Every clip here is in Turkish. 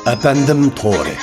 Efendim Tori.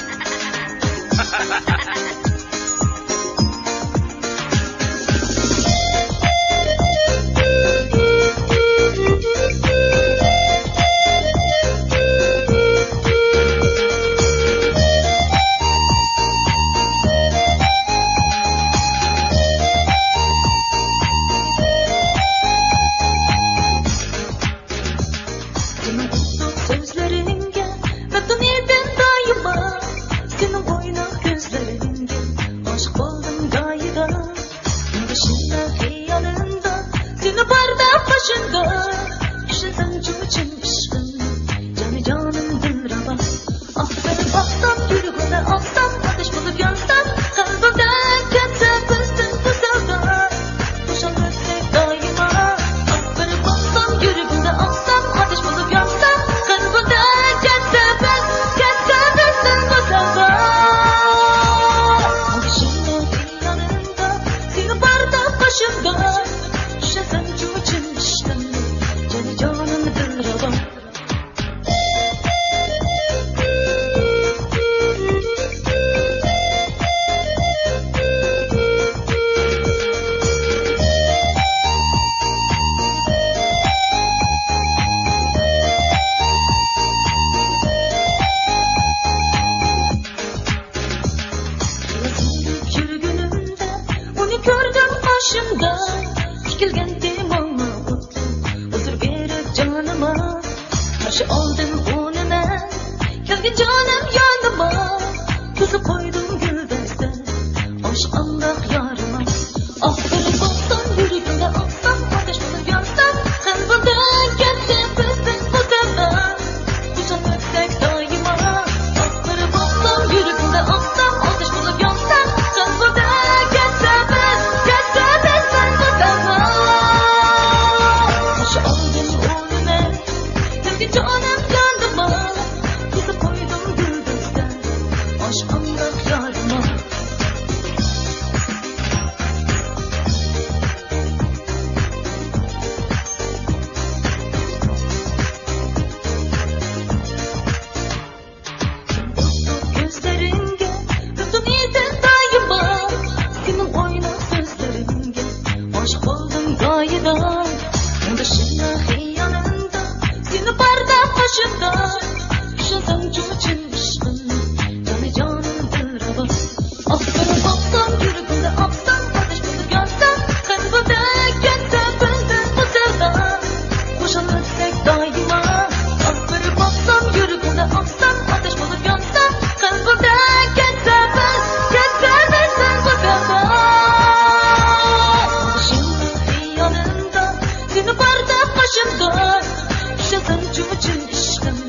Sözleringe memnun edim daima. Senin boyna gözleringe aşık oldum gayda. Başında hayalında seni barda başında. Düşünsen çuçun aşkın canı canım dilraba. Ah ben baksam yürüğüne alsam ateş bulup yansam kalbimde ketse kıstın bu sevda. Boşan gözler daima. Ah ben baksam yürüğüne alsam ateş bulup yansam kalbimde ketse kıstın bu sevda. Başında yanında seni barda başında. Düşünsen çuçun aşkın canı canım dilraba. Yürgünümde onu gördüm başımda. Dikilgendim ona huzur verip canıma. Karşı aldım onu ben. Geldi canım yanıma. Tuzu koydum gülbezden. Aşk Allah yarıma. Ah beni bastan yürüğüne alsam ateş bulup yansam kalbimde ketse kıstın bu sevda. Kucak öpsek daima. Ah beni bastan yürüğüne alsam ateş bulup yansam kalbimde ketse kıstın bu sevda. Karşı aldım onu ben. Geldi canım yanıma. Tuzu koydum gülbezden. Aşk Allah yarıma. Gözleringe memnun edim daima. Senin oynak sözleringe aşık oldum gayda. Başında hayalında seni barda başında. Düşünsem çuçun aşkın canı canım dilraba. Ah bana baksam yürüğüne aksam ateş bulup yansam kalbimde ketse kıstın bu sevda. Boşanırsak daima. Ah bana baksam yürüğüne aksam ateş bulup yansam kalbimde ketse kıstın bu sevda. Başında hayalında seni barda başında. Düşünsem çuçun aşkın